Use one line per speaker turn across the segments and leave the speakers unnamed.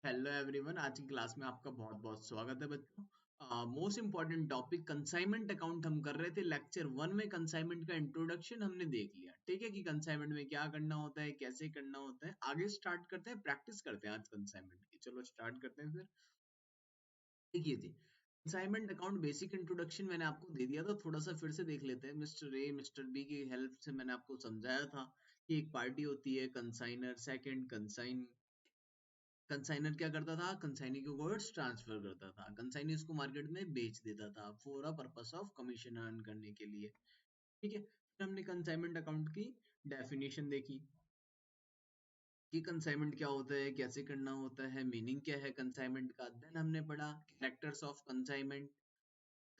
Hello everyone, आज की class में आपका बहुत बहुत स्वागत है बच्चों। Most important topic consignment account हम कर रहे थे। लेक्चर 1 में कंसाइनमेंट का इंट्रोडक्शन हमने देख लिया, ठीक है, कि कंसाइनमेंट में क्या करना होता है, कैसे करना होता है। आगे स्टार्ट करते हैं, प्रैक्टिस करते हैं आज कंसाइनमेंट की। चलो स्टार्ट करते हैं फिर। देखिए जी, कंसाइनमेंट अकाउंट बेसिक इंट्रोडक्शन मैंने आपको दे दिया था, थोड़ा सा फिर से देख लेते हैं। मिस्टर ए मिस्टर बी की हेल्प से मैंने आपको समझाया था कि एक पार्टी होती है कंसाइनर, सेकंड कंसाइन। कंसाइनर क्या करता था? कंसाइनी को गुड्स ट्रांसफर करता था, कंसाइनी उसको मार्केट में बेच देता था for a purpose of commission earn करने के लिए। ठीक है, फिर हमने कंसाइनमेंट अकाउंट की डेफिनेशन देखी कि कंसाइनमेंट क्या होता है, कैसे करना होता है, मीनिंग क्या है कंसाइनमेंट का। देन हमने पढ़ा कैरेक्टर्स ऑफ कंसाइनमेंट।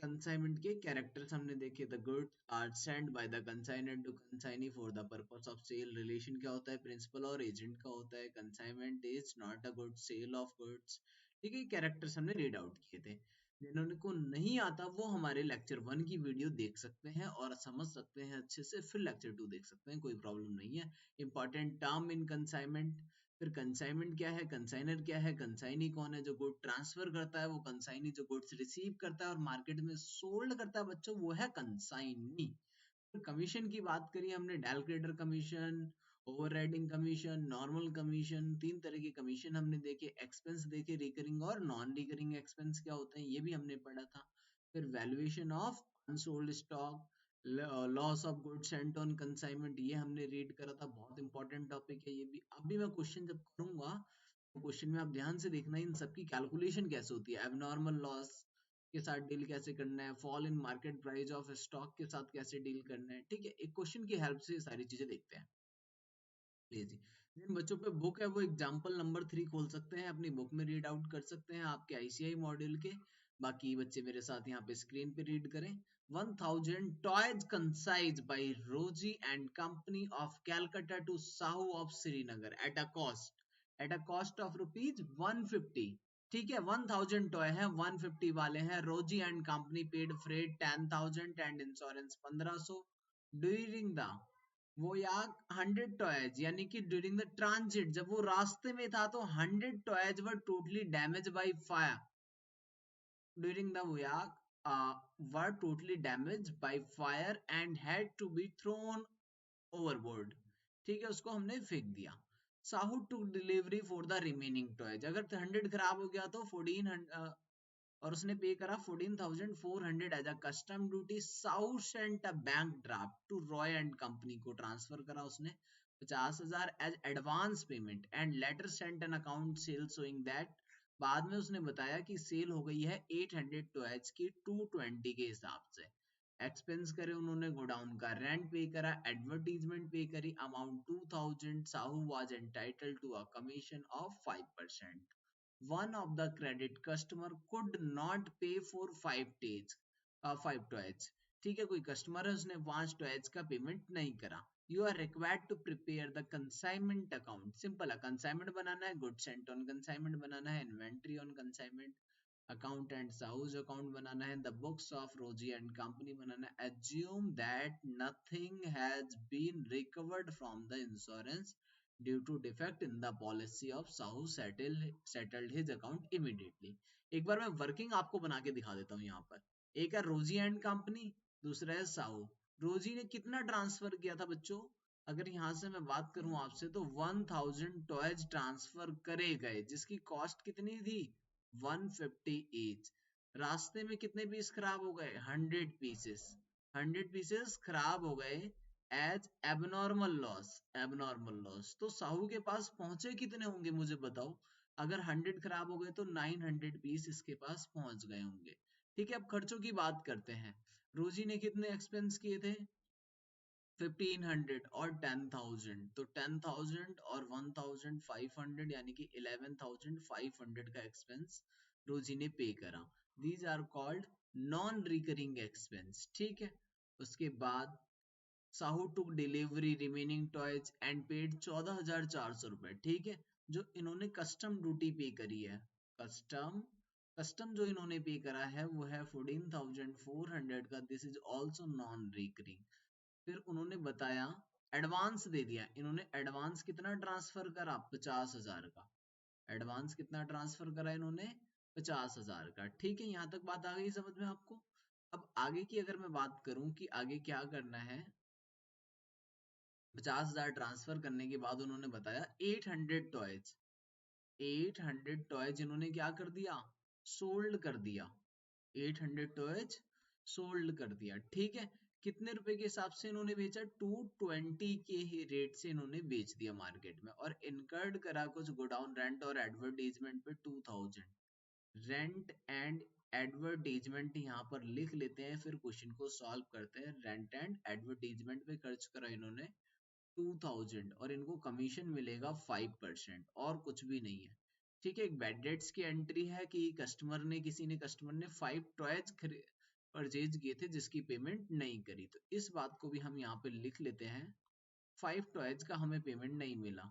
कंसाइनमेंट के कैरेक्टर्स हमने देखे। The goods are sent by the consignor to consignee for the purpose of sale. Relation क्या होता है? प्रिंसिपल और एजेंट का होता है। Consignment is not a good sale of goods. ठीक है, कैरेक्टर्स हमने रीड आउट किए थे। जिन्होंने को नहीं आता वो हमारे लेक्चर 1 की वीडियो देख सकते हैं और समझ सकते हैं अच्छे से, फिर लेक्चर 2 देख सकते हैं, कोई प्रॉब्लम नहीं है। Important term in consignment. फिर कंसाइनमेंट क्या है, कंसाइनर क्या है, कंसाइनी कौन है? जो गुड ट्रांसफर करता है वो कंसाइनी, जो गुड्स रिसीव करता है और मार्केट में सोल्ड करता है बच्चों, वो है कंसाइनी। फिर कमीशन की बात करी हमने, director commission, overriding commission, normal commission, तीन तरह के कमीशन हमने देखे। एक्सपेंस देखे, रिकरिंग और नॉन रिकरिंग एक्सपेंस क्या होते हैं, ये भी हमने पढ़ा था। फिर valuation of unsold stock, loss of goods sent on consignment, ये हमने रीड करा था। बहुत इंपॉर्टेंट टॉपिक है ये भी। अभी मैं क्वेश्चन जब करूंगा तो क्वेश्चन में आप ध्यान से देखना इन सबकी कैलकुलेशन कैसे होती है। एबनॉर्मल लॉस के साथ डील कैसे करना है, fall in market price of stock के साथ कैसे डील करना है। ठीक है, एक क्वेश्चन की हेल्प से ये सारी चीजें देखते हैं। जी, जिन बच्चों पे बुक है वो एग्जाम्पल नंबर 3 खोल सकते हैं, अपनी बुक में रीड आउट कर सकते हैं आपके आईसीआई मॉड्यूल के। बाकी बच्चे मेरे साथ यहाँ पे स्क्रीन पे रीड करें। 1000 toys consigns by Rosy and company of Calcutta to Sahu of Srinagar at a cost of rupees 150। ठीक है, 1000 टॉय है, 150 वाले हैं। रोजी and company paid freight 10,000 and insurance 1500 during the वो यार 100 टॉयज, यानी कि ड्यूरिंग द ट्रांजिट, जब वो रास्ते में था तो 100 toys were totally damage by fire during the voyage, were totally damaged by fire and had to be thrown overboard। ठीक है, उसको हमने फेंक दिया। Sahu took delivery for the remaining toys, अगर 100 खराब हो गया तो 1400 और उसने पे करा 14,400 as a custom duty. Sahu sent a bank draft to Roy and company, को ट्रांसफर करा उसने 50,000 as advance payment and later sent an account sale showing that, बाद में उसने बताया कि सेल हो गई है 800 टॉयज की 220 के हिसाब से। एक्सपेंस करे उन्होंने, गोडाउन का रेंट पे करा, एडवर्टीजमेंट पे करी, amount 2000। Sahu was entitled to a commission of 5%। one of the credit customer could not pay for 5 toys। ठीक है, कोई कस्टमर है उसने 5 टॉयज का पेमेंट नहीं करा। You are required to prepare the consignment account. Simple है, कंसाइनमेंट बनाना है, गुड सेंट ऑन कंसाइनमेंट बनाना है, inventory on consignment account and साउज अकाउंट बनाना है, the books of Rosy and company बनाना है। Assume that nothing has been recovered from the insurance due to defect in the policy of Sahu settled his account immediately. एक बार मैं working आपको बना के दिखा देता हूँ यहाँ पर। एक है रोजी एंड कंपनी, दूसरा है साहू। रोजी ने कितना ट्रांसफर किया था बच्चों? अगर यहाँ से मैं बात करूं आपसे तो 1000 टॉयज ट्रांसफर करे गए, जिसकी कॉस्ट कितनी थी? 150 ईच। रास्ते में कितने पीस खराब हो गए? 100 पीसेस। 100 पीसेस खराब हो गए as abnormal loss. Abnormal loss तो साहू के पास पहुंचे कितने होंगे मुझे बताओ? अगर 100 खराब हो गए तो 900 पीस इसके पास पहुंच गए होंगे। ठीक है, अब खर्चों की बात करते हैं। रोजी ने कितने एक्सपेंस किए थे? 1500 और 10,000, तो 10,000 और 1,500 यानी कि 11,500 का एक्सपेंस रोजी ने पे करा। These are called non recurring expense. ठीक है, उसके बाद Sahu took delivery remaining toys and paid 14,400 रुपए। ठीक है, जो इन्होंने कस्टम ड्यूटी पे करी है, कस्टम कस्टम जो इन्होंने पे करा है वो है 14,400 का। This is also non recurring. फिर उन्होंने बताया, एडवांस दे दिया इन्होंने। एडवांस कितना ट्रांसफर करा? 50,000 का। एडवांस कितना ट्रांसफर करा इन्होंने, 50,000 का। ठीक है, यहाँ तक बात आ गई समझ में आपको। अब आगे की अगर मैं बात करूं कि आगे क्या करना है, 50,000 ट्रांसफर करने के बाद उन्होंने बताया 800 टॉयज, 800 टॉयज इन्होंने क्या कर दिया, सोल्ड कर दिया। 800 टॉयज सोल्ड कर दिया। ठीक है, कितने रुपए के हिसाब से इन्होंने बेचा, 220 के ही रेट से इन्होंने बेच दिया मार्केट में। और इनकर्ड करा कुछ गोडाउन रेंट और एडवर्टाइजमेंट पे 2000। रेंट एंड एडवर्टाइजमेंट यहाँ पर लिख लेते हैं, फिर क्वेश्चन को सॉल्व करते हैं। रेंट एंड एडवर्टाइजमेंट पे खर्च करा इन्होंने 2000 और इनको कमीशन मिलेगा 5% और कुछ भी नहीं है। ठीक है, एक बैड डेट्स की एंट्री है कि किसी ने कस्टमर ने 5 टॉयज परचेज किए थे जिसकी पेमेंट नहीं करी, तो इस बात को भी हम यहाँ पे लिख लेते हैं, 5 टॉयज का हमें पेमेंट नहीं मिला।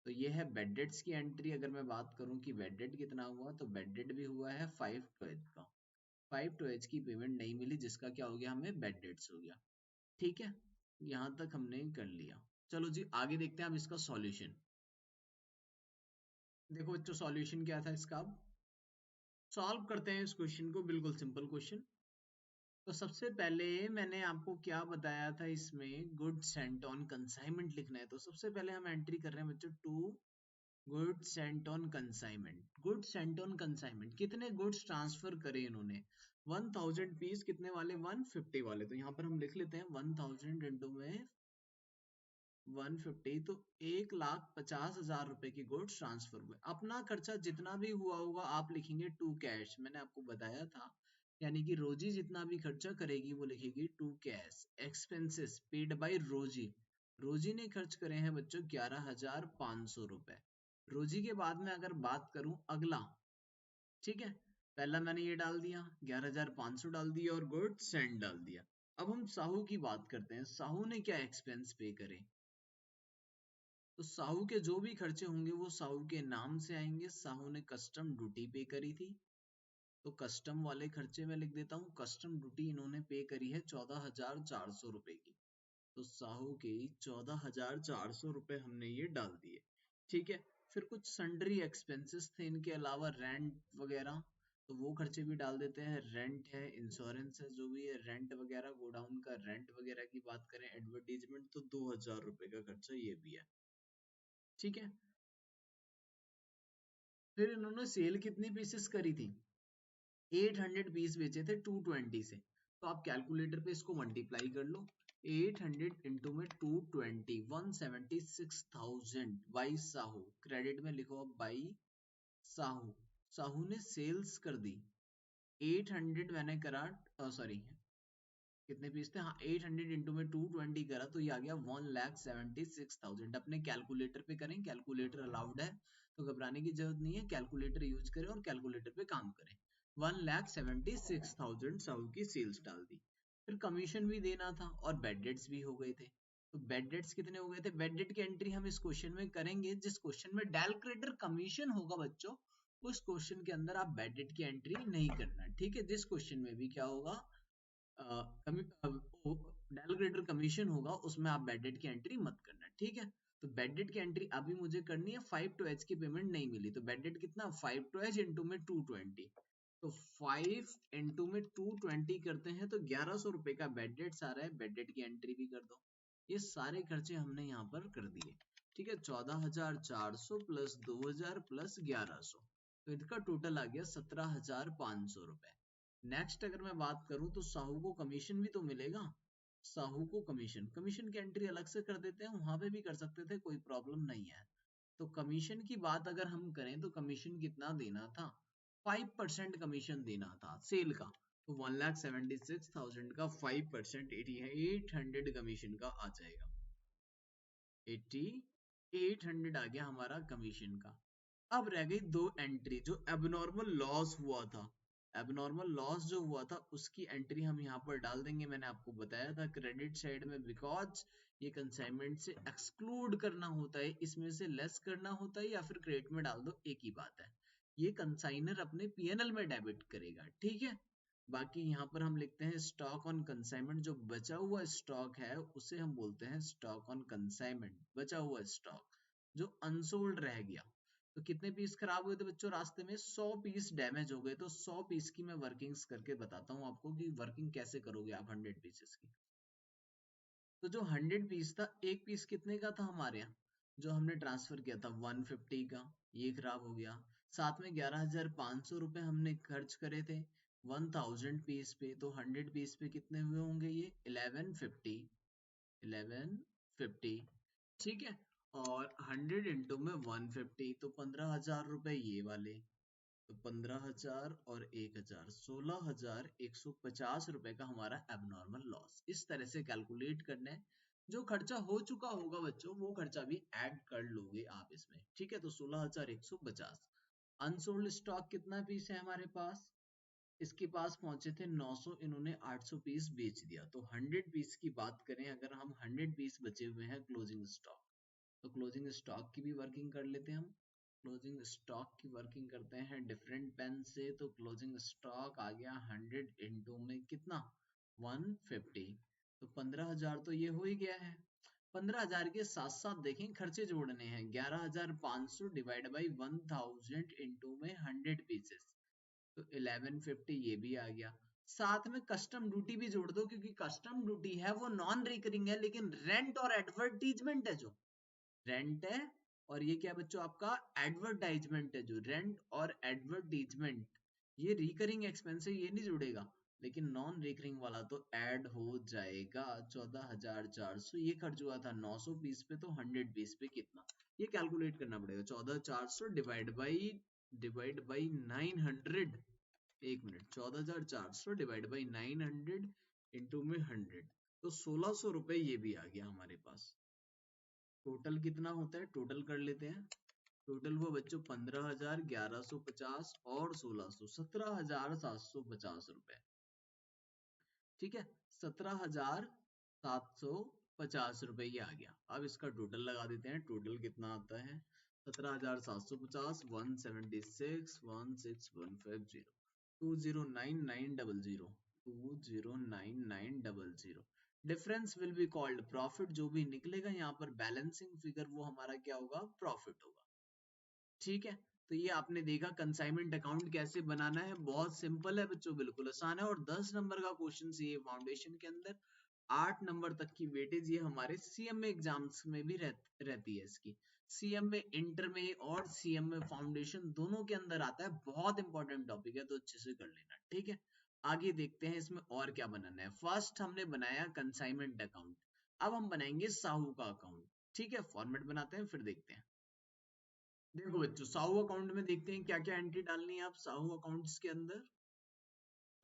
तो ये है बेड डेट्स की एंट्री। अगर मैं बात करूं कि बेड डेट कितना हुआ, तो बेड डेट भी हुआ है 5 टॉयज का। 5 टॉयज की पेमेंट नहीं मिली जिसका क्या हो गया, हमें बेड डेट्स हो गया। ठीक है, यहाँ तक हमने कर लिया। चलो जी आगे देखते हैं हम इसका सॉल्यूशन। देखो बच्चों सॉल्यूशन क्या था इसका, अब सॉल्व करते हैं इस क्वेश्चन को। बिल्कुल सिंपल क्वेश्चन। तो सबसे पहले मैंने आपको क्या बताया था, इसमें गुड्स सेंट ऑन कंसाइनमेंट लिखना है। तो सबसे पहले हम एंट्री कर रहे हैं बच्चों, to goods sent on consignment. Goods sent on consignment, कितने गुड्स ट्रांसफर करे इन्होंने, 1000 पीस, कितने वाले, 150 वाले। तो यहाँ पर हम लिख लेते हैं 1000 इंटू में 150, तो 1,50,000 रुपए की गुड्स ट्रांसफर हुए। अपना खर्चा जितना भी हुआ होगा आप लिखेंगे टू कैश, मैंने आपको बताया था। यानी कि रोजी जितना भी खर्चा करेगी वो लिखेगी to cash. Expenses paid by Rosy, Rosy ने खर्च करे हैं बच्चों 11,500 रुपए। रोजी के बाद में अगर बात करूं अगला, ठीक है, पहला मैंने ये डाल दिया 11,500 डाल दिया और गुड्स सेंड डाल दिया। अब हम साहू की बात करते हैं, साहू ने क्या एक्सपेंस पे करे। तो साहू के जो भी खर्चे होंगे वो साहू के नाम से आएंगे। साहू ने कस्टम ड्यूटी पे करी थी, तो कस्टम वाले खर्चे में लिख देता हूँ। कस्टम ड्यूटी इन्होंने पे करी है 14,400 रुपए की, तो साहू के 14,400 रुपए हमने ये डाल दिए। ठीक है, फिर कुछ सन्ड्री एक्सपेंसेस थे इनके अलावा, रेंट वगैरह, तो वो खर्चे भी डाल देते हैं। रेंट है, इंश्योरेंस है, जो भी है रेंट वगैरह, गोडाउन का रेंट वगैरह की बात करें, एडवर्टीजमेंट, तो 2,000 रुपए का खर्चा ये भी है। ठीक है, फिर इन्होंने सेल कितनी पीसेस करी थी, 800 पीस बेचे थे 220 से। तो आप कैलकुलेटर पे इसको मल्टीप्लाई कर लो, 800 इंटू में 220, 176,000 बाई साहू। क्रेडिट में लिखो अब बाई साहू। साहू ने सेल्स कर दी 800, मैंने करा सॉरी कितने पीस थे, हाँ 800 इंटू में 220 करा तो ये आ गया 1,76,000। अपने कैलकुलेटर पे करें, कैलकुलेटर अलाउड है तो घबराने की जरूरत नहीं है, कैलकुलेटर यूज करें और कैलकुलेटर पे काम करें। 1,76,000 साहू की सेल्स डाल दी। फिर कमीशन भी देना था और बेड डेट्स भी हो गए थे। तो बेड डेट्स कितने हो गए थे, बेड डेट की एंट्री हम इस क्वेश्चन में करेंगे। जिस क्वेश्चन में डेलक्रेटर कमीशन होगा बच्चों, उस क्वेश्चन के अंदर आप बेड डेट की एंट्री नहीं करना। ठीक है, जिस क्वेश्चन में भी क्या होगा, डेलक्रेटर कमीशन होगा उसमें आप बेड डेट की एंट्री मत करना। ठीक है, तो बेड डेट की एंट्री अभी मुझे करनी है। 5 टू एच की पेमेंट नहीं मिली, तो बेड डेट कितना, 5 टू एच इंटू में 220, तो 5 इंटू में 220 करते हैं तो 1,100 रुपए का बेड डेट्स आ रहा है। बेड डेट की एंट्री भी कर दो। ये सारे खर्चे हमने यहाँ पर कर दिए। ठीक है, 14,400 प्लस 2,000 प्लस 1,100, तो इनका टोटल आ गया 17,500 रुपए। नेक्स्ट अगर मैं बात करूं तो साहू को कमीशन भी तो मिलेगा। साहू को कमीशन, कमीशन की एंट्री अलग से कर देते हैं, वहां पे भी कर सकते थे, कोई प्रॉब्लम नहीं है। तो कमीशन की बात अगर हम करें तो कमीशन कितना देना था, 5% कमीशन देना था सेल का। तो 1,76,000 का 5% 800 कमीशन का आ जाएगा। 800 आ गया हमारा कमीशन का। अब रह गई दो एंट्री, जो एबनॉर्मल लॉस हुआ था। एबनॉर्मल लॉस जो हुआ था उसकी एंट्री हम यहाँ पर डाल देंगे। मैंने आपको बताया था क्रेडिट साइड में, बिकॉज ये कंसाइनमेंट से एक्सक्लूड करना होता है, इसमें से लेस करना होता है, या फिर क्रेडिट में डाल दो, एक ही बात है। ये कंसाइनर अपने पीएनएल में डेबिट करेगा। ठीक है, बाकी यहाँ पर हम लिखते हैं स्टॉक ऑन कंसाइनमेंट। जो बचा हुआ स्टॉक है उसे हम बोलते हैं स्टॉक ऑन कंसाइनमेंट, बचा हुआ स्टॉक जो अनसोल्ड रह गया। तो कितने पीस खराब हुए थे बच्चों रास्ते में? 100 पीस डैमेज हो गए। तो 100 पीस की मैं वर्किंग्स करके बताता हूँ आपको कि वर्किंग कैसे करोगे आप 100 पीसेस की। तो जो 100 पीस था, एक पीस कितने का था हमारे यहाँ जो हमने ट्रांसफर किया था? 150 का, ये खराब हो गया। साथ में 11,500 रुपए हमने खर्च करे थे 1000 पीस पे। तो 100 पीस पे कितने हुए होंगे ये? 1150। 1150, ठीक है। और 100 इंटू में 150, तो 15,000 रुपए ये वाले। तो 15,000 और 1,000, 16,150 रुपए का हमारा एबनॉर्मल लॉस। इस तरह से कैलकुलेट करना है। जो खर्चा हो चुका होगा बच्चों वो खर्चा भी ऐड कर लोगे आप इसमें, ठीक है। तो 16,150। अनसोल्ड स्टॉक कितना पीस है हमारे पास? इसके पास पहुंचे थे 900, इन्होंने 800 पीस बेच दिया। तो 100 पीस की बात करें, अगर हम 100 पीस बचे हुए हैं क्लोजिंग स्टॉक, तो क्लोजिंग स्टॉक की भी वर्किंग कर लेते हैं हम। क्लोजिंग स्टॉक की वर्किंग करते हैं डिफरेंट पेन से। तो क्लोजिंग स्टॉक आ गया 100 इंटू में कितना? 150। तो 15,000 तो ये हो ही गया है। 15,000 के साथ साथ देखें खर्चे जोड़ने हैं। 11,500 डिवाइड बाई 1000 इंटू में 100 पीसेस, तो 1150 ये भी आ गया। साथ में कस्टम ड्यूटी भी जोड़ दो, क्योंकि कस्टम ड्यूटी है वो नॉन रिकरिंग है, लेकिन रेंट और एडवर्टीजमेंट है, जो रेंट है और ये क्या बच्चों आपका एडवर्टाइजमेंट है, जो रेंट और एडवर्टीजमेंट ये रिकरिंग एक्सपेंस है, ये नहीं जुड़ेगा। लेकिन नॉन रिकरिंग वाला तो ऐड हो जाएगा। 14,400 ये खर्च हुआ था 900 पीस पे, तो 100 पीस पे कितना ये कैलकुलेट करना पड़ेगा। 14,400 डिवाइड बाई 900। एक मिनट, 14,400 डिवाइड बाई 900 इंटू में 100, तो 1,600 रुपए ये भी आ गया हमारे पास। टोटल कितना होता है? टोटल कर लेते हैं। टोटल हुआ बच्चों 15,000, 1,150 और 1,600, 17,750 रुपए, ठीक है। 17,750 रुपए ये आ गया। अब इसका टोटल लगा देते हैं। टोटल कितना आता है? 17,750, 176, 16150, 209,900, 209,900। Difference will be called profit. जो भी निकलेगा यहाँ पर बैलेंसिंग फिगर, वो हमारा क्या होगा? प्रॉफिट होगा, ठीक है। तो ये आपने देखा कंसाइनमेंट अकाउंट कैसे बनाना है। बहुत सिंपल है बच्चों, बिल्कुल आसान है। और 10 नंबर का क्वेश्चन ये फाउंडेशन के अंदर, 8 नंबर तक की वेटेज ये हमारे सीएमए एग्जाम्स में भी रहती है इसकी। सीएमए इंटर में और सीएमए फाउंडेशन दोनों के अंदर आता है। बहुत इंपॉर्टेंट टॉपिक है, तो अच्छे से कर लेना, ठीक है। आगे देखते हैं इसमें और क्या बनाना है। फर्स्ट हमने बनाया कंसाइनमेंट अकाउंट, अब हम बनाएंगे साहू का अकाउंट, ठीक है। फॉर्मेट बनाते हैं फिर देखते हैं। देखो बच्चों, साहू अकाउंट में देखते हैं क्या क्या एंट्री डालनी है आप साहू अकाउंट्स के अंदर।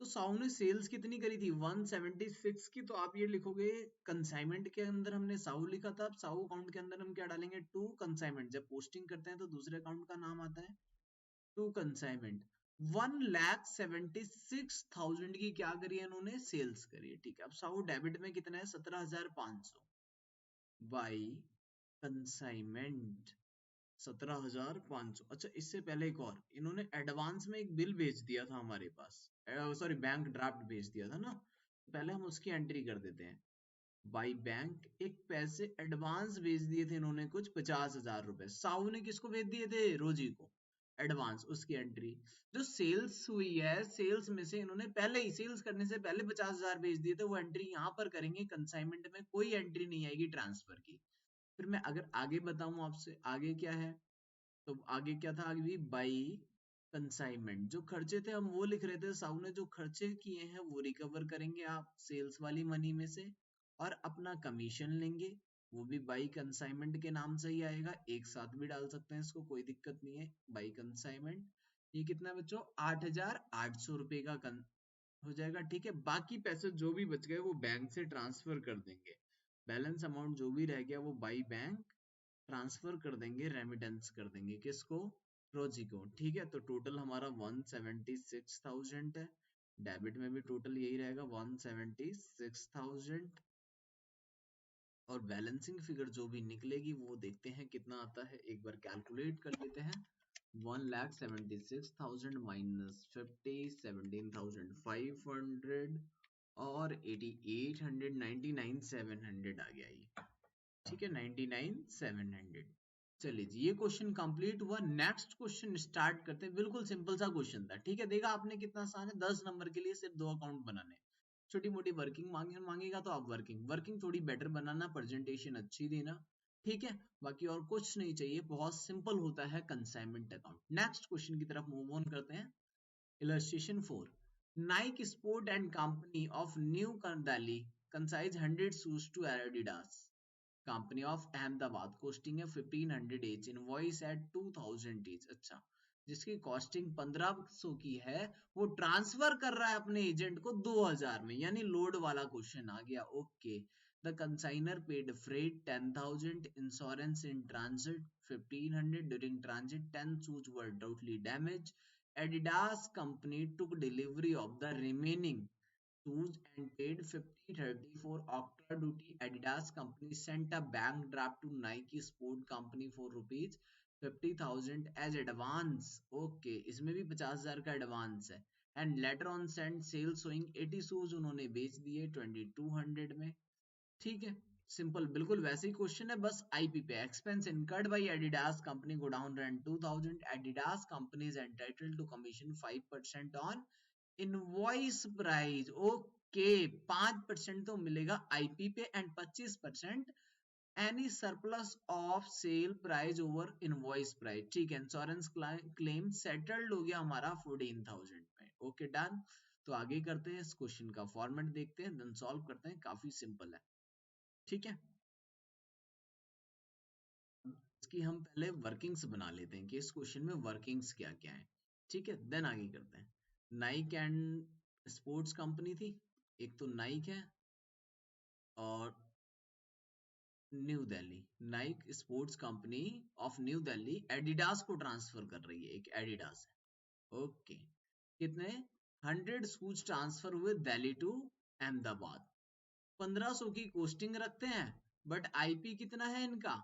तो साहू ने सेल्स कितनी करी थी? 176 की। तो आप ये लिखोगे, कंसाइनमेंट के अंदर हमने साहू लिखा था, अब साहू अकाउंट के अंदर हम क्या डालेंगे? To consignment. जब पोस्टिंग करते हैं तो दूसरे अकाउंट का नाम आता है टू कंसाइनमेंट। 1,76,000 की क्या करी है इन्होंने? सेल्स करी है, ठीक है। अब साहू डेबिट में कितना है? 17,500 बाई कंसाइनमेंट 17,500। अच्छा, इससे पहले एक और, इन्होंने एडवांस में एक बिल भेज दिया था हमारे पास, सॉरी बैंक ड्राफ्ट भेज दिया था ना। पहले हम उसकी एंट्री कर देते हैं। बाई बैंक एक पैसे एडवांस भेज दिए थे इन्होंने, कुछ 50,000 रुपए। साहू ने किसको भेज दिए थे? रोजी को एडवांस। उसकी एंट्री जो सेल्स हुई है, सेल्स में से इन्होंने पहले ही सेल्स करने से पहले 50,000 भेज दिए थे, वो एंट्री यहाँ पर करेंगे। कंसाइनमेंट में कोई एंट्री नहीं आएगी ट्रांसफर की। फिर मैं अगर आगे बताऊं आपसे, आगे क्या है? तो आगे क्या था? आगे भी बाई कंसाइनमेंट। जो खर्चे थे हम वो लिख रहे थे। साहू ने जो खर्चे किए हैं वो रिकवर करेंगे आप सेल्स वाली मनी में से, और अपना कमीशन लेंगे, वो भी बाई कंसाइनमेंट के नाम से ही आएगा। एक साथ भी डाल सकते हैं इसको, कोई दिक्कत नहीं है। बाई कंसाइनमेंट ये कितना है बच्चों? 8,800 रुपए का हो जाएगा, ठीक है। बाकी पैसे जो भी बच गए वो बैंक से ट्रांसफर कर देंगे। बैलेंस अमाउंट जो भी रह गया वो बाई बैंक ट्रांसफर कर देंगे, रेमिटेंस कर देंगे। किसको? रोजी को, ठीक है। तो टोटल हमारा 176,000 है। डेबिट में भी टोटल यही रहेगा 176,000। और बैलेंसिंग फिगर जो भी निकलेगी वो देखते हैं कितना आता है, एक बार कैलकुलेट कर लेते हैं। 1,76,000 माइनस 50, 17,500 और 88,100, 99,700 आ गया ये, ठीक है। 99,700, चलिए जी, ये क्वेश्चन कंप्लीट हुआ। नेक्स्ट क्वेश्चन स्टार्ट करते हैं। बिल्कुल सिंपल सा क्वेश्चन था, ठीक है। देखा आपने कितना आसान है, 10 नंबर के लिए सिर्फ 2 अकाउंट बनाने। छोटी मोटी वर्किंग मांगेगा तो आप वर्किंग थोड़ी बेटर बनाना, प्रेजेंटेशन अच्छी देना, ठीक है। बाकी और कुछ नहीं चाहिए, बहुत सिंपल होता है कंसाइनमेंट अकाउंट। नेक्स्ट क्वेश्चन की तरफ मूव ऑन करते हैं। Illustration 4, Nike sport and company of new Delhi consigns 100 shoes to Adidas company of Ahmedabad costing है 1500 each, इनवॉइस एट 2000 each। अच्छा, जिसकी कॉस्टिंग 1500 की है, वो ट्रांसफर कर रहा है अपने एजेंट को 2000 में, यानी लोड वाला क्वेश्चन आ गया। Okay, the consignor paid freight 10,000, insurance in transit 1500, during transit 10 shoes were doubtly damaged, Adidas company took delivery of the remaining shoes and paid 50/30 for Octa duty. Adidas company sent a bank draft to Nike Sport Company for rupees 50,000 as advance. Okay, इसमें भी 50,000 का advance है। And later on send sale showing 80 shoes उन्होंने बेच दिए 2200 में, ठीक है। सिंपल, बिल्कुल वैसे ही क्वेश्चन है, बस आईपी पे। Expense incurred by Adidas company godown rent 2000, Adidas company is entitled to commission 5% on invoice price. Okay, 5% तो मिलेगा आईपी पे and 25% any surplus of sale price over invoice price, ठीक है। इंश्योरेंस क्लेम सेटल्ड हो गया हमारा 14,000 में। Okay, done. तो आगे करते हैं, इस क्वेश्चन का फॉर्मेट देखते हैं, देन सॉल्व करते हैं। काफी सिंपल है, ठीक है। इसकी हम पहले वर्किंग्स बना लेते हैं कि इस क्वेश्चन में वर्किंग्स क्या क्या है, ठीक है। देन आगे करते हैं। नाइक एंड स्पोर्ट्स कंपनी थी, एक तो नाइक है और new Delhi. Naik sports company of new Delhi Adidas को ट्रांसफर कर रही है, एक एडिडास है। ओके, कितने 100 शूज ट्रांसफर हुए दिल्ली टू अहमदाबाद। 1500 की कोस्टिंग रखते हैं, बट आईपी कितना है इनका,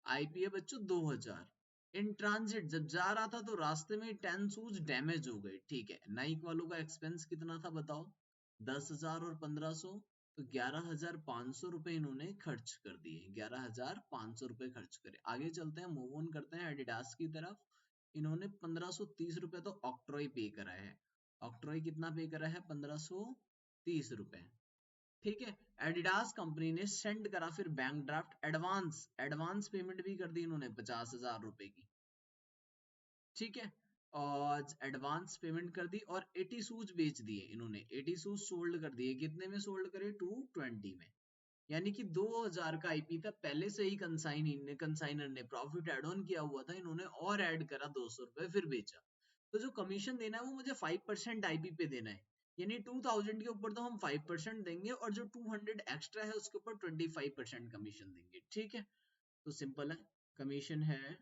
आईपी है बच्चों 2000। इन ट्रांजिट जब जा रहा था तो रास्ते में 10 शूज डैमेज हो गए, ठीक है। नाइक वालों का एक्सपेंस कितना था बताओ, 10,000 और 1500, तो 11,500 रुपए इन्होंने खर्च कर दिए। 11,500 रुपए खर्च करे। आगे चलते हैं, मूव ऑन करते हैं एडिडास की तरफ। इन्होंने 1530 रुपए तो ऑक्ट्रॉय पे करा है। ऑक्ट्रॉय कितना पे करा है, 1530 रुपए, ठीक है। एडिडास कंपनी ने सेंड करा फिर बैंक ड्राफ्ट, एडवांस पेमेंट भी कर दी इन्होंने 50,000 रुपए की, ठीक है। और एडवांस पेमेंट कर दी और 80 शूज बेच दिए इन्होंने। 80 शूज सोल्ड कर दिए, कितने में सोल्ड करे, 220 में। यानी कि 2000 का आईपी था पहले से ही। कंसाइनर ने प्रॉफिट एड ऑन किया हुआ था, इन्होंने और ऐड करा 200 रुपए, फिर बेचा। तो जो कमीशन देना है वो मुझे 5% आईपी पे देना है, यानी 2000 के ऊपर तो हम 5% देंगे और जो 200 एक्स्ट्रा है उसके ऊपर 25% कमीशन देंगे, ठीक है। तो सिंपल है, कमीशन है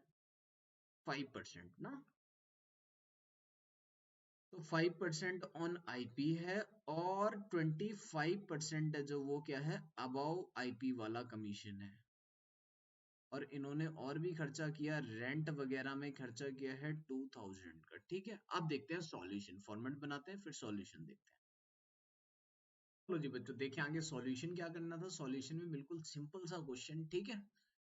5% ना, तो 5% ऑन आईपी है और 25% है जो वो क्या है, अबव आईपी वाला कमीशन है। और इन्होंने और भी खर्चा किया, रेंट वगैरह में खर्चा किया है 2000 का, ठीक है। अब देखते हैं सॉल्यूशन, फॉर्मेट बनाते हैं फिर सॉल्यूशन देखते हैं। चलो जी बच्चों, देखें आगे सॉल्यूशन क्या करना था। सॉल्यूशन में बिल्कुल सिंपल सा क्वेश्चन, ठीक है।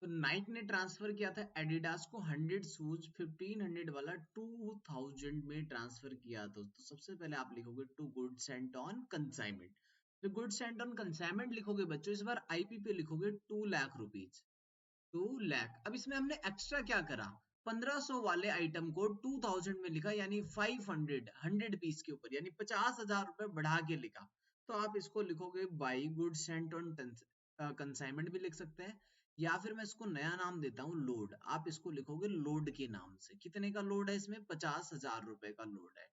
तो नाइक ने ट्रांसफर किया था एडिडास को 100 शूज, 1500 वाला 2000 में ट्रांसफर किया था। तो सबसे पहले आप लिखोगे to good sent on consignment. तो गुड सेंट ऑन कंसाइनमेंट लिखोगे बच्चों, इस बार आईपी पे लिखोगे 2 लाख रुपीज, 2 लाख। अब इसमें हमने एक्स्ट्रा क्या करा, 1500 वाले आइटम को 2000 में लिखा, यानी 500 100 पीस के ऊपर, यानी 50,000 रुपए बढ़ा के लिखा। तो आप इसको लिखोगे by good sent on consignment भी लिख सकते हैं, या फिर मैं इसको नया नाम देता हूँ लोड। आप इसको लिखोगे लोड के नाम से। कितने का लोड है इसमें, 50,000 रुपए का लोड है,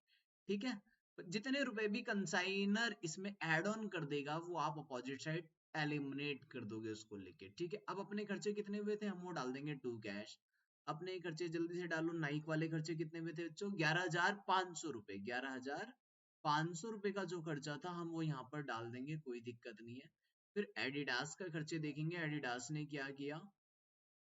ठीक है। जितने रुपए भी कंसाइनर इसमें ऐड ऑन कर देगा वो आप अपोजिट साइड एलिमिनेट कर दोगे उसको लेके, ठीक है। अब अपने खर्चे कितने हुए थे, हम वो डाल देंगे टू कैश। अपने खर्चे जल्दी से डालो, नाइक वाले खर्चे कितने हुए थे बच्चों, 11,500 रुपए। 11,500 रुपए का जो खर्चा था हम वो यहाँ पर डाल देंगे, कोई दिक्कत नहीं है। फिर एडिडास का खर्चे देखेंगे, एडिडास ने क्या किया,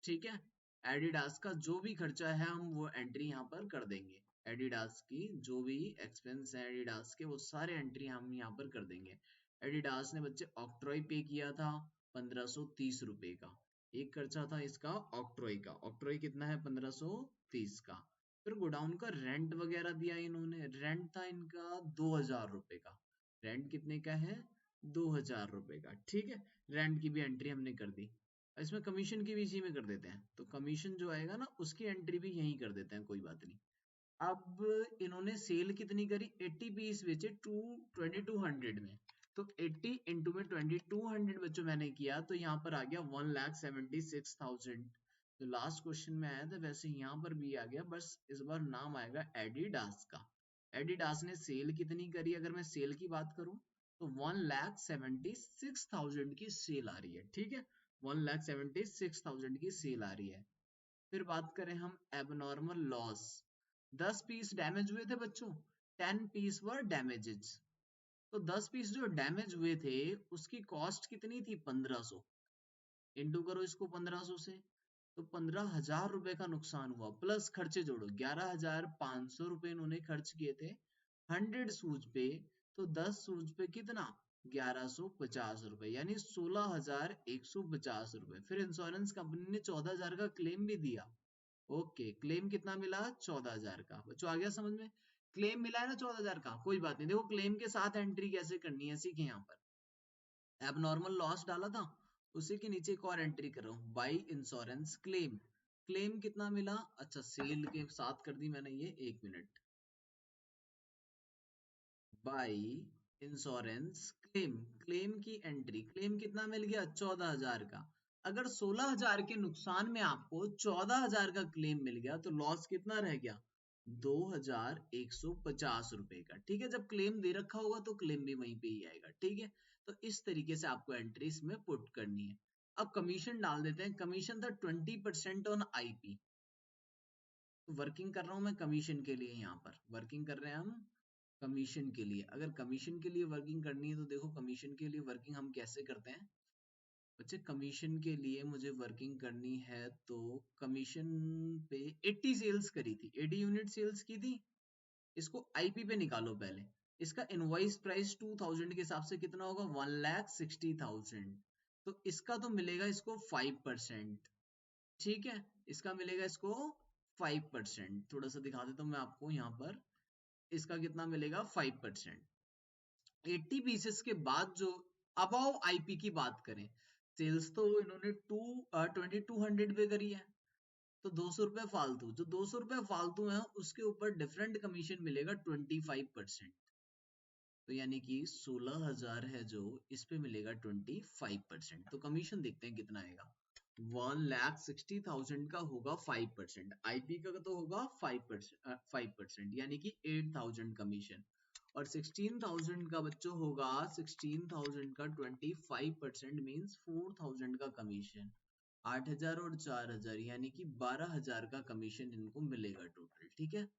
ठीक है। एडिडास का जो भी खर्चा है हम वो एंट्री यहाँ पर कर देंगे। एडिडास की जो भी एक्सपेंस है एडिडास के, वो सारे एंट्री हम यहाँ पर कर देंगे। एडिडास ने बच्चे ऑक्ट्रॉय पे किया था 1530 रुपए का, एक खर्चा था इसका ऑक्ट्रॉय का, ऑक्ट्रॉय कितना है 1530 का। फिर गोडाउन का रेंट वगैरह दिया इन्होंने, रेंट था इनका 2000 रुपए का, रेंट कितने का है 2000 रुपए का, ठीक है। रेंट की भी एंट्री हमने कर दी। इसमें कमीशन की भी इसी में कर देते हैं, तो कमीशन जो आएगा ना उसकी एंट्री भी यहीं कर देते हैं, कोई बात नहीं। अब इन्होंने सेल कितनी करी, 80 पीस बेचे 2200 में, तो 80 इंटू में 2200 बच्चों मैंने किया, तो यहाँ पर आ गया 1,76,000। तो लास्ट क्वेश्चन में आया था वैसे यहाँ पर भी आ गया, बस इस बार नाम आएगा एडिडास का। एडिडास ने सेल कितनी करी, अगर मैं सेल की बात करूं तो 1,76,000 की सेल आ रही है, ठीक है। 1,76,000 की सेल आ रही है। फिर बात करें हम एबनॉर्मल लॉस, 10 पीस डैमेज हुए थे बच्चों, 10 पीस वर डैमेजेस। तो 10 पीस जो डैमेज हुए थे उसकी कॉस्ट कितनी थी 1500, इंटू करो इसको 1500 से, तो 15,000 रुपए का नुकसान हुआ, प्लस खर्चे जोड़ो 11,500 रुपए इन्होंने खर्च किए थे 100 सूज पे, तो 10 सूज पे कितना 1150 रुपए, यानी 16,150 रुपए। फिर इंश्योरेंस कंपनी ने 14,000 का क्लेम भी दिया। ओके, क्लेम कितना मिला 14,000 का, बच्चों आ गया समझ में। क्लेम मिला है ना 14,000 का, कोई बात नहीं, देखो क्लेम के साथ एंट्री कैसे करनी है सीखे। यहाँ पर एबनॉर्मल लॉस डाला था, उसी के नीचे एक और एंट्री कर रहा हूँ, बाई इंश्योरेंस क्लेम। क्लेम कितना मिला, अच्छा सेल के साथ कर दी मैंने ये, 1 minute, by insurance claim, claim की एंट्री, क्लेम कितना मिल गया 14,000 का। अगर 16,000 के नुकसान में आपको 14,000 का क्लेम मिल गया तो लॉस कितना रह गया 2,150 रुपए का, ठीक है। जब क्लेम दे रखा होगा तो क्लेम भी वहीं पे ही आएगा, ठीक है। तो इस तरीके से आपको एंट्रीज में पुट करनी है। अब कमीशन डाल देते हैं, कमीशन था 20% ऑन आईपी। वर्किंग कर रहा हूं मैं कमीशन के लिए, यहाँ पर वर्किंग कर रहे हैं हम कमीशन के लिए। अगर कमीशन के लिए वर्किंग करनी है तो देखो कमीशन के लिए वर्किंग हम कैसे करते हैं बच्चे। कमीशन के लिए मुझे वर्किंग करनी है तो कमीशन पे 80 सेल्स करी थी, 80 यूनिट सेल्स की थी, इसको आईपी पे निकालो पहले। इसका इनवॉइस प्राइस 2000 के हिसाब से कितना होगा 1,60,000, तो इसका तो मिलेगा इसको 5%, ठीक है। इसका मिलेगा इसको 5%, थोड़ा सा दिखा देता हूँ मैं आपको यहाँ पर, इसका कितना मिलेगा 5%। 80 पीसेस के बाद जो अबाव आईपी की बात करें, सेल्स तो इन्होंने 2200 पे करी है, तो 200 रुपए फालतू, जो 200 रुपए फालतू है उसके ऊपर डिफरेंट कमीशन मिलेगा 25%, तो यानी कि 16,000 है जो, इस पे मिलेगा 25%। तो कमीशन देखते हैं कितना आएगा, 1,60,000 का होगा 5%, आईपी का तो होगा 5%, यानी कि 8,000 कमीशन। और 16,000 का बच्चों होगा, 16,000 का 25% मीन्स 4,000 का कमीशन, 8,000 और 4,000 यानी कि 12,000 का कमीशन इनको मिलेगा टोटल, ठीक है।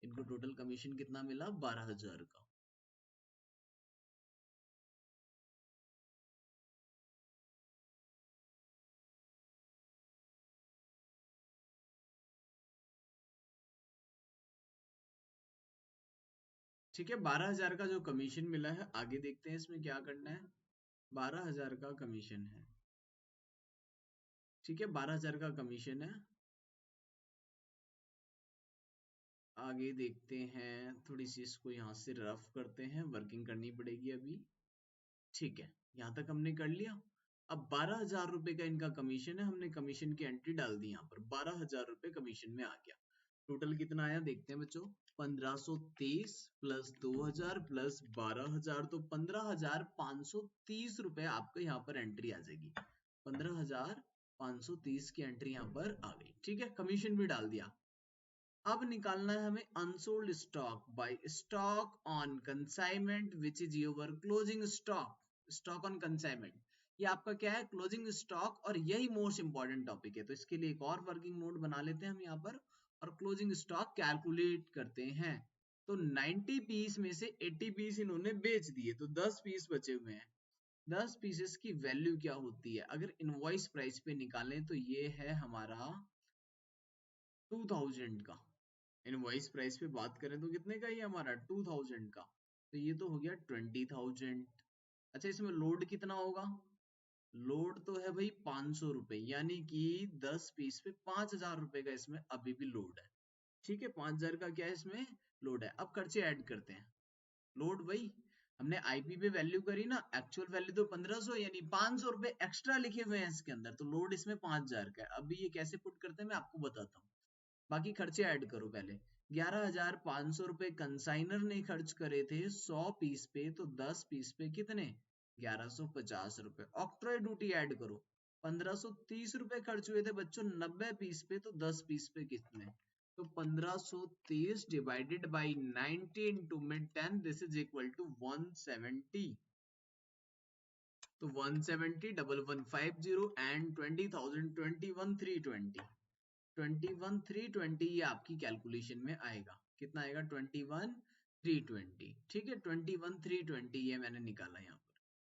इनको टोटल कमीशन कितना मिला 12,000 का। ठीक है, 12,000 का जो कमीशन मिला है, आगे देखते हैं इसमें क्या करना है। 12,000 का कमीशन है, ठीक है, 12,000 का कमीशन है। आगे देखते हैं, थोड़ी सी इसको यहाँ से रफ करते हैं, वर्किंग करनी पड़ेगी अभी, ठीक है। यहाँ तक हमने कर लिया। अब 12,000 रुपए का इनका कमीशन है, हमने कमीशन की एंट्री डाल दी यहाँ पर, 12,000 रुपए कमीशन में आ गया। टोटल कितना आया देखते हैं बच्चों, 1530 प्लस 2,000 प्लस 12,000, तो 15,530 रुपए आपके यहाँ पर एंट्री आ जाएगी। 15,530 की एंट्री यहाँ पर आ गई, ठीक है। कमीशन भी डाल दिया। अब निकालना है हमें unsold stock by stock on consignment which is your closing stock, stock on consignment, ये आपका क्या है क्लोजिंग स्टॉक, और यही मोस्ट इंपॉर्टेंट टॉपिक है। तो इसके लिए एक और वर्किंग नोट बना लेते हैं हम यहाँ पर, और क्लोजिंग स्टॉक कैलकुलेट करते हैं। तो 90 पीस में से 80 पीस इन्होंने बेच दिए, तो 10 पीस बचे हुए हैं। 10 पीसेस की वैल्यू क्या होती है, अगर इनवॉइस प्राइस पे निकालें तो ये है हमारा 2000 का। इनवॉइस प्राइस पे बात करें तो कितने का, ये हमारा 2000 का, तो ये तो हो गया 20,000। अच्छा, इसमें लोड कितना होगा, लोड तो है भाई 500 रुपए, यानी कि 10 पीस पे 5,000 रुपए का इसमें अभी भी लोड है। ठीक है, 5,000 का क्या है इसमें लोड है। अब खर्चे ऐड करते हैं। लोड भाई हमने आईपी पे वैल्यू करी ना, एक्चुअल वैल्यू तो 1500, यानी 500 रुपए एक्स्ट्रा लिखे हुए हैं इसके अंदर, तो लोड इसमें 5,000 का है। अभी ये कैसे पुट करते हैं मैं आपको बताता हूँ। बाकी खर्चे ऐड करो पहले। 11,500 रुपए कंसाइनर ने खर्च करे थे 100 पीस पे, तो 10 पीस पे कितने 1150 रुपए। ऑक्ट्रॉय ड्यूटी ऐड करो। 1530 रुपए खर्च हुए थे बच्चों 90 पीस पे, तो 10 पीस पे कितने, तो 1530 divided by 90 into mid 10, this is equal to 170। तो 170 1150 एंड 20,000 21,320, 21,320 ये आपकी कैलकुलेशन में आएगा। कितना आएगा 21,320। ठीक है, 21,320 ये मैंने निकाला यहाँ पर,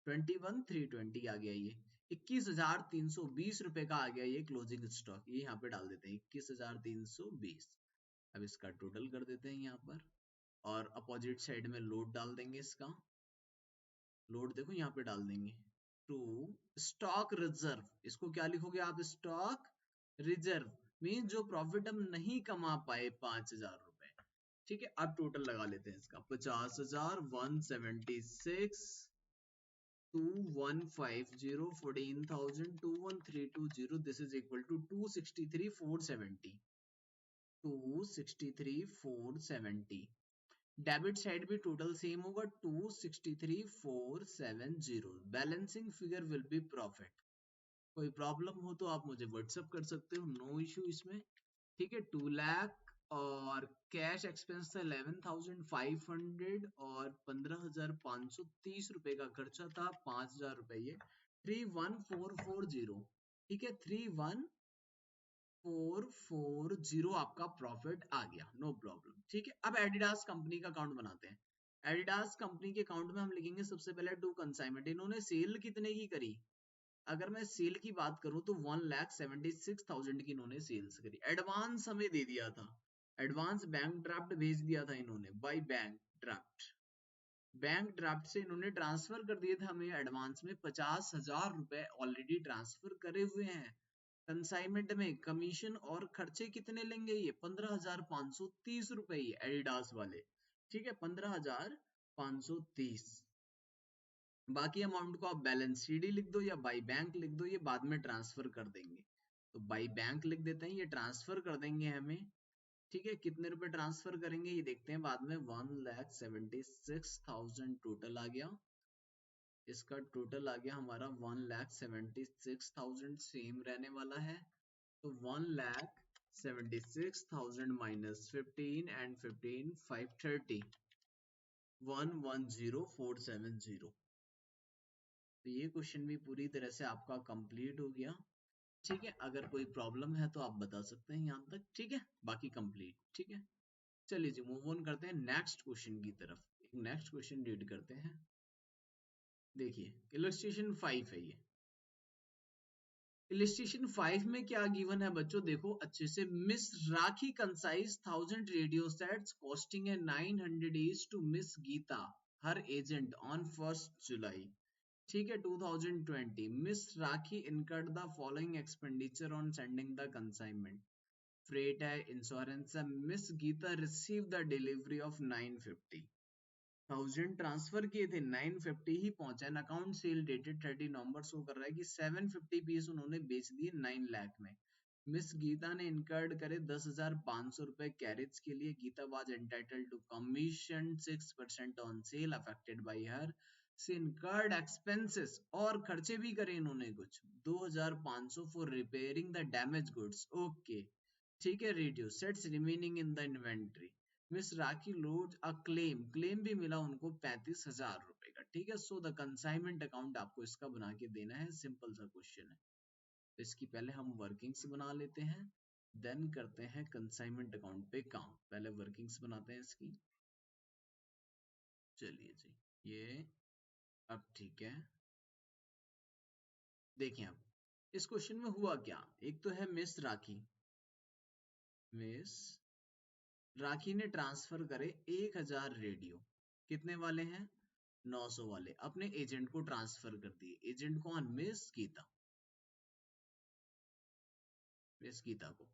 21,320 आ गया ये। 21,320 रुपए का आ गया ये क्लोजिंग स्टॉक। ये यहाँ पे डाल देते हैं 21,320। अब इसका टोटल कर देते हैं यहाँ पर, और अपोजिट साइड में लोड डाल देंगे इसका। लोड देखो यहाँ पे डाल देंगे टू स्टॉक रिजर्व। इसको क्या लिखोगे आप, स्टॉक रिजर्व मीन जो प्रॉफिट हम नहीं कमा पाए 5,000 रुपए। ठीक है, अब टोटल लगा लेते हैं इसका। 50,000 176 2150 14,000 21,320, this is equal to 263,470, 263,470। Debit side भी टोटल सेम होगा 263,470। Balancing figure will be profit. कोई प्रॉब्लम हो तो आप मुझे व्हाट्सएप कर सकते हो, नो इश्यू इसमें। ठीक है, 2 लाख और कैश एक्सपेंस था 11,500 और 15,530 रुपए का खर्चा था, 5,000 रुपए ये 31440। ठीक है, 31440 आपका प्रॉफिट आ गया, नो प्रॉब्लम। ठीक है, अब एडिडास कंपनी का अकाउंट बनाते हैं। एडिडास कंपनी के अकाउंट में हम लिखेंगे सबसे पहले टू कंसाइनमेंट। इन्होंने सेल कितने की करी, अगर मैं सेल की बात करूं तो 1,76,000 की इन्होंने सेल्स करी। एडवांस हमें दे दिया था, एडवांस बैंक ड्राफ्ट भेज दिया था इन्होंने, by bank draft. Bank draft से इन्होंने ट्रांसफर कर दिए थे हमें एडवांस में 50,000 रुपए ऑलरेडी ट्रांसफर करे हुए हैं। कंसाइनमेंट में कमीशन और खर्चे कितने लेंगे ये 15,530 रुपए ये एडिडास वाले। ठीक है, 15,530। बाकी अमाउंट को आप बैलेंस शीट लिख दो या बाई बैंक लिख दो, ये बाद में ट्रांसफर कर देंगे। तो बाई बैंक लिख देते हैं, ये ट्रांसफर कर देंगे हमें। ठीक है, कितने रुपए ट्रांसफर करेंगे ये देखते हैं बाद में। 1,76,000 टोटल आ गया, इसका टोटल आ गया हमारा 1,76,000 सेम रहने वाला है। तो 1,76,000 माइनस 15 एंड 15 530, 110,470। तो ये क्वेश्चन भी पूरी तरह से आपका कंप्लीट हो गया। ठीक है, अगर कोई प्रॉब्लम है तो आप बता सकते हैं यहाँ तक। ठीक है, बाकी कंप्लीट। ठीक है, चलिए जी मूव ऑन करते हैं नेक्स्ट क्वेश्चन की तरफ। एक नेक्स्ट क्वेश्चन रीड करते हैं। देखिए इलस्ट्रेशन 5 है ये। इलस्ट्रेशन 5 में क्या गिवन है बच्चों, देखो अच्छे से। Miss Rakhi consigns 1000 radio sets costing है 900 each to miss Geeta her agent on 1st July. ठीक है, 2020 miss Rakhi incurred the following expenditure on sending the consignment. Freight है, इंश्योरेंस है। Miss Geeta receive the delivery of 950,000 transfer किए थे, 950 ही पहुंचा। An account sale dated 30 November show कर रहा है कि 750 पीस उन्होंने बेच दिए 9 लाख में। मिस गीता ने इनकर्ड करे 10,500 रुपए कैरेज के लिए। Geeta was entitled to commission 6% on sale affected by her से इनकर्ड एक्सपेंसेस, और खर्चे भी करे इन्होंने कुछ 2,500 for repairing the damage goods. Okay, ठीक है, radio sets remaining in the inventory. Miss rakhi load a claim, claim भी मिला उनको 35,000 रुपए का। ठीक है, सो द कंसाइनमेंट अकाउंट आपको इसका बना के देना है। सिंपल सा क्वेश्चन है, तो इसकी पहले हम वर्किंग्स बना लेते हैं, देन करते हैं कंसाइनमेंट अकाउंट पे काम। पहले वर्किंग्स बनाते हैं इसकी। चलिए जी, ये अब ठीक है। देखिए अब इस क्वेश्चन में हुआ क्या, एक तो है मिस राखी। मिस राखी ने ट्रांसफर करे 1,000 रेडियो, कितने वाले हैं 900 वाले अपने एजेंट को ट्रांसफर कर दिए। एजेंट कौन? मिस गीता, मिस गीता को।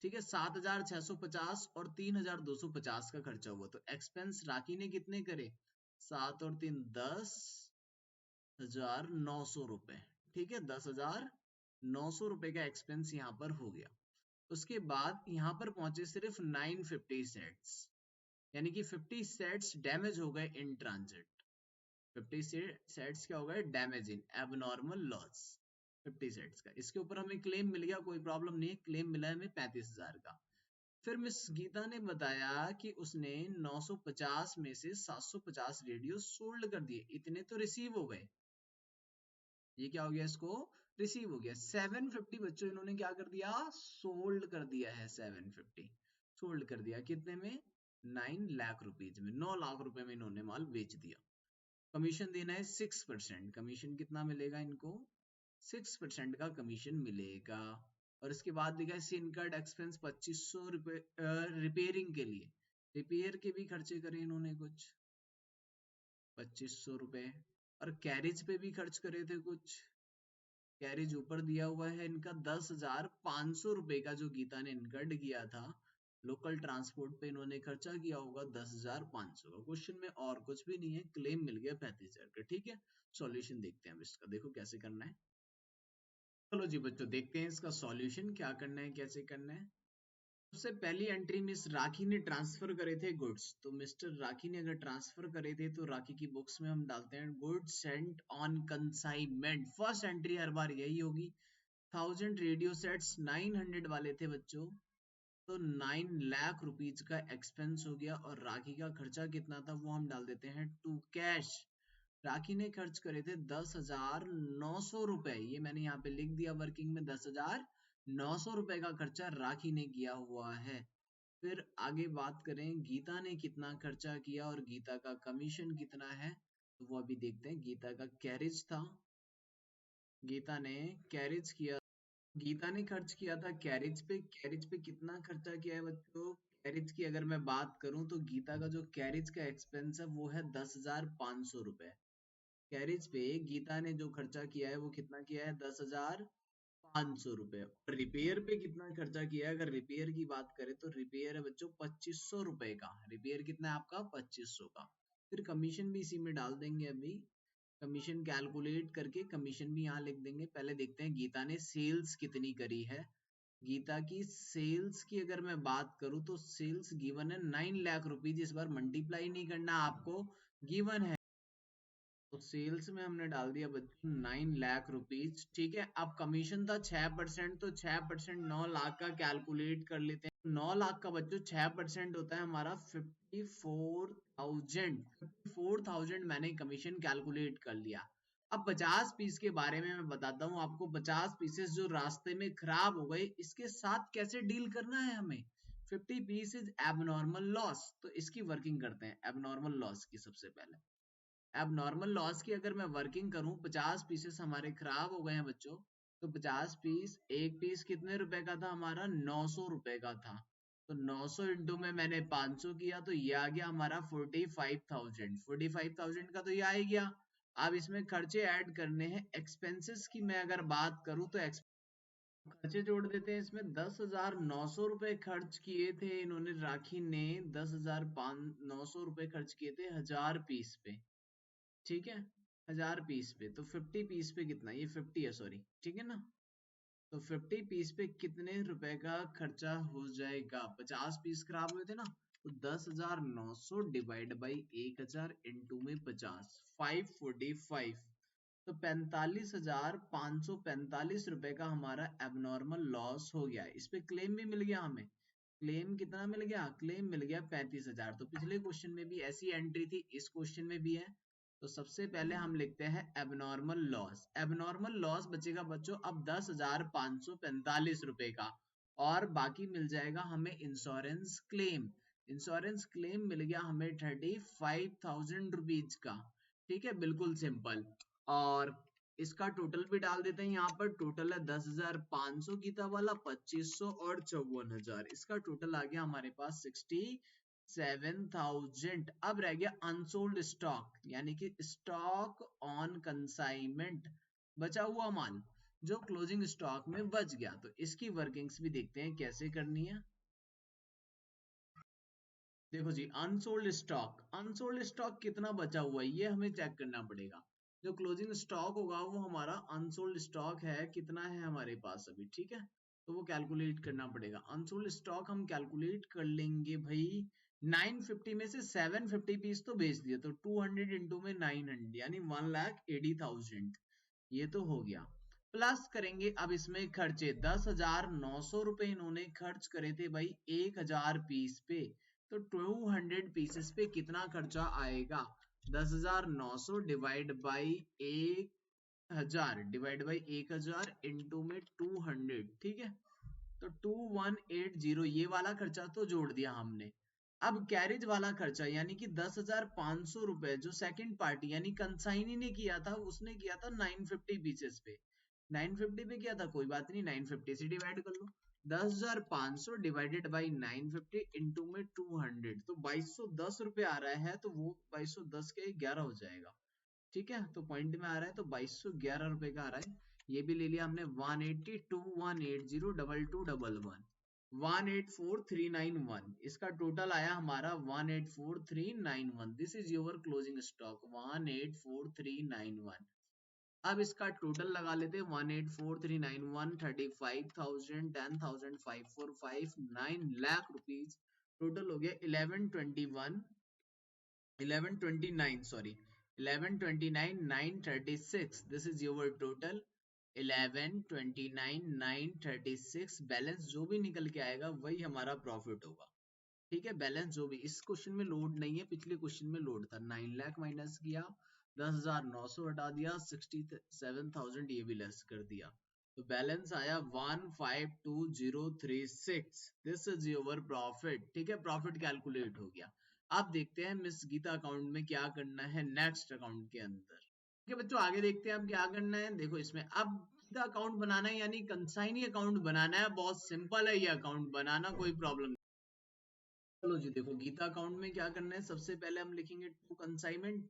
ठीक है, 7,650 और 3,250 का खर्चा हुआ, तो एक्सपेंस राखी ने कितने करे? 7 और 3 10,900 रुपए। ठीक है, 10,900 रुपए का एक्सपेंस यहाँ पर हो गया। उसके बाद यहाँ पर पहुंचे सिर्फ 950 सेट्स, यानी कि 50 सेट्स डैमेज हो गए इन ट्रांजिट। 50 सेट्स क्या हो गए? Damage in abnormal loss. 50 sets का, इसके ऊपर हमें क्लेम मिल गया, कोई प्रॉब्लम नहीं है, क्लेम मिला है हमें 35,000 का। फिर मिस गीता ने बताया कि उसने 950 में से 750 रेडियो सोल्ड कर दिए, इतने तो रिसीव हो गए। ये क्या हो गया? इसको रिसीव हो गया। 750 बच्चों इन्होंने क्या कर दिया? सोल्ड कर दिया है। 750 सोल्ड कर दिया, कितने में? 9 लाख रुपीज में, 9 लाख रुपए में इन्होंने माल बेच दिया। कमीशन देना है 6%। कमीशन कितना मिलेगा इनको? 6% का कमीशन मिलेगा। और इसके बाद लिखा है सिनकर्ड एक्सपेंस 2500 रुपए रिपेयरिंग के लिए। रिपेयर के भी खर्चे करे इन्होंने कुछ 2500 रुपए, और कैरेज पे भी खर्च करे थे कुछ। कैरेज ऊपर दिया हुआ है इनका 10,500 रुपए का, जो गीता ने इनकर्ड किया था लोकल ट्रांसपोर्ट पे, इन्होंने खर्चा किया होगा 10,500 का। क्वेश्चन में और कुछ भी नहीं है, क्लेम मिल गया 35,000 का। ठीक है, सॉल्यूशन देखते हैं अब इसका, देखो कैसे करना है। चलो जी बच्चों, देखते हैं इसका सॉल्यूशन क्या करना है, कैसे करना है। सबसे पहली एंट्री मिस राखी ने ट्रांसफर करे थे गुड्स, तो मिस्टर राखी ने अगर ट्रांसफर करे थे तो राखी की बुक्स में हम डालते हैं goods sent on consignment. First entry हर बार यही होगी। 1000 रेडियो सेट्स 900 वाले थे बच्चों, तो 9 लाख रुपीज का एक्सपेंस हो गया। और राखी का खर्चा कितना था वो हम डाल देते हैं टू कैश। राखी ने खर्च करे थे 10,900 रुपए, ये मैंने यहाँ पे लिख दिया वर्किंग में, 10,900 रुपए का खर्चा राखी ने किया हुआ है। फिर आगे बात करें गीता ने कितना खर्चा किया और गीता का कमीशन कितना है, तो वो अभी देखते हैं। गीता का कैरेज था, गीता ने कैरेज किया, गीता ने खर्च किया था कैरेज पे। कैरेज पे कितना खर्चा किया है बच्चों? कैरेज की अगर मैं बात करूं तो गीता का जो कैरेज का एक्सपेंस है वो है 10,500 रुपए। कैरेज पे गीता ने जो खर्चा किया है वो कितना किया है? 10,500 रुपए। और रिपेयर पे कितना खर्चा किया है? अगर रिपेयर की बात करें तो रिपेयर है बच्चों 2500 रुपए का। रिपेयर कितना है आपका? 2500 का। फिर कमीशन भी इसी में डाल देंगे अभी। कमीशन कैलकुलेट करके कमीशन भी यहाँ लिख देंगे। पहले देखते हैं गीता ने सेल्स कितनी करी है। गीता की सेल्स की अगर मैं बात करूं तो सेल्स गिवन है 9 लाख रुपीज। इस बार मल्टीप्लाई नहीं करना आपको, गिवन है, तो सेल्स में हमने डाल दिया बच्चों 9 लाख रुपीज। ठीक है, अब कमीशन था 6%, तो 6% 9 लाख का कैलकुलेट कर लेते हैं। 9 लाख का बच्चों 6% होता है हमारा 54,000। 54,000 मैंने कमीशन कैलकुलेट कर लिया। अब 50 पीस के बारे में मैं बताता हूँ आपको। 50 पीसेस जो रास्ते में खराब हो गए, इसके साथ कैसे डील करना है हमें। 50 पीस इज एबनॉर्मल लॉस, तो इसकी वर्किंग करते हैं एबनॉर्मल लॉस की। सबसे पहले अब नॉर्मल लॉस की अगर मैं वर्किंग करूं, 50 पीसेस हमारे खराब हो गए हैं बच्चों, तो 50 पीस, एक पीस कितने रुपए का था हमारा? 900 रुपए का था। तो 900 इंटू में मैंने 500 किया, तो ये आ गया हमारा 45,000। 45,000 का तो ये आ ही गया। अब इसमें खर्चे ऐड करने हैं। एक्सपेंसेस की मैं अगर बात करूं तो खर्चे जोड़ देते हैं इसमें। 10,900 रुपए खर्च किए थे इन्होंने, राखी ने 10,900 रुपए खर्च किए थे 1000 पीस पे। ठीक है, 1000 पीस पे, तो 50 पीस पे कितना? ये 50 है सॉरी, ठीक है ना। तो 50 पीस पे कितने रुपए का खर्चा हो जाएगा? 50 पीस खराब हुए थे ना, तो 10,900 डिवाइड बाई 1,000 इंटू में 50, 545, तो 45,545 रुपए का हमारा एबनॉर्मल लॉस हो गया। इस पे क्लेम भी मिल गया हमें। क्लेम कितना मिल गया? क्लेम मिल गया 35,000। तो पिछले क्वेश्चन में भी ऐसी एंट्री थी, इस क्वेश्चन में भी है। तो सबसे पहले हम लिखते हैं एबनॉर्मल लॉस। एबनॉर्मल लॉस बचेगा बच्चों अब 10,545 रुपए का, और बाकी मिल जाएगा हमें इंश्योरेंस क्लेम। इंश्योरेंस क्लेम मिल गया हमें 35,000 रुपीज का। ठीक है, बिल्कुल सिंपल। और इसका टोटल भी डाल देते हैं यहाँ पर। टोटल है 10,500 गीता वाला, 2500 और 54,000। इसका टोटल आ गया हमारे पास 67,000। अब रह गया अनसोल्ड स्टॉक, यानी कि स्टॉक ऑन कंसाइनमेंट, बचा हुआ माल जो क्लोजिंग स्टॉक में बच गया। तो इसकी वर्किंग्स भी देखते हैं कैसे करनी है। देखो जी, अनसोल्ड स्टॉक कितना बचा हुआ है ये हमें चेक करना पड़ेगा। जो क्लोजिंग स्टॉक होगा वो हमारा अनसोल्ड स्टॉक है, कितना है हमारे पास अभी, ठीक है। तो वो कैलकुलेट करना पड़ेगा। अनसोल्ड स्टॉक हम कैलकुलेट कर लेंगे भाई, 950 में से 750 पीस तो बेच दिए, तो 200 इंटू में 900 यानी 1,80,000, ये तो हो गया। प्लस करेंगे अब इसमें खर्चे, 10,900 रुपए इन्होंने खर्च करे थे भाई 1,000 पीस पे। तो 200 पीसेस पे कितना खर्चा आएगा, 10,900 डिवाइड बाई 1,000 इंटू में 200, ठीक है। तो 2180 ये वाला खर्चा तो जोड़ दिया हमने। अब कैरेज वाला खर्चा यानी कि 10,500 रुपए जो सेकंड पार्टी यानी कंसाइनी ने किया था, उसने किया था 950 पीसेस पे। 950 पे किया था, कोई बात नहीं, 950 से डिवाइड कर लो। 10,500 डिवाइडेड बाई 950 इंटू में 200, तो 2210 रुपए आ रहा है। तो वो 2210 के 11 हो जाएगा, ठीक है। तो पॉइंट में आ रहा है, तो 2211 रुपए का आ रहा है। ये भी ले लिया हमने, 182,180,2211 184,391, इसका टोटल आया हमारा 184,391। This is your closing stock 184,391। अब इसका टोटल लगा लेते हैं, 184,391, 35,000, 10,000, 545, 9 लाख रुपीज टोटल हो गया। 1129 sorry 1129,936, this is your total 1129,936। Balance जो भी निकल के आएगा वही हमारा प्रॉफिट होगा, ठीक है। बैलेंस जो भी इस क्वेश्चन में लोड नहीं है, पिछले क्वेश्चन में लोड था। 9 लाख माइनस किया, 10,900 हटा दिया, 67,000 ये भी लेस कर दिया, तो बैलेंस आया 152,036। दिस इज योर प्रॉफिट, ठीक है। प्रॉफिट कैलकुलेट हो गया। अब देखते हैं मिस गीता अकाउंट में क्या करना है नेक्स्ट अकाउंट के अंदर। ठीक है बच्चों, आगे देखते हैं अब क्या करना है। देखो इसमें अब गीता अकाउंट बनाना है, यानी कंसाइनी अकाउंट बनाना है। बहुत सिंपल है ये अकाउंट बनाना, कोई प्रॉब्लम नहीं। चलो जी, देखो गीता अकाउंट में क्या करना है, सबसे पहले हम लिखेंगे to consignment.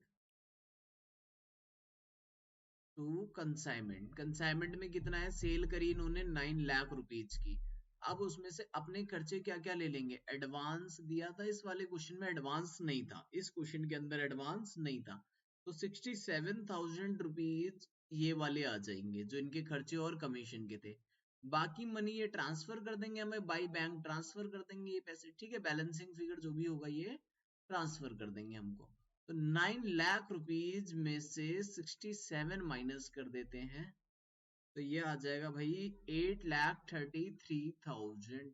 To consignment, consignment में कितना है, सेल करी इन्होंने 9 लाख रुपीज की। अब उसमें से अपने खर्चे क्या क्या ले लेंगे, एडवांस दिया था इस वाले क्वेश्चन में, एडवांस नहीं था इस क्वेश्चन के अंदर, एडवांस नहीं था। तो 67,000 रुपीज ये वाले आ जाएंगे जो इनके खर्चे और कमीशन के थे। बाकी मनी ये ट्रांसफर कर देंगे हमें, बाई बैंक ट्रांसफर कर देंगे ये पैसे, ठीक है। बैलेंसिंग फिगर जो भी होगा ये ट्रांसफर कर देंगे हमको। तो 9 लाख रुपीज में से 67 माइनस कर देते हैं, तो ये आ जाएगा भाई 8,33,000।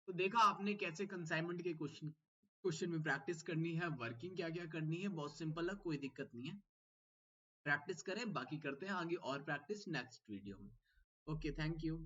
तो देखा आपने कैसे कंसाइनमेंट के क्वेश्चन में प्रैक्टिस करनी है, वर्किंग क्या क्या करनी है, बहुत सिंपल है, कोई दिक्कत नहीं है। प्रैक्टिस करें, बाकी करते हैं आगे और प्रैक्टिस नेक्स्ट वीडियो में। Okay, thank you.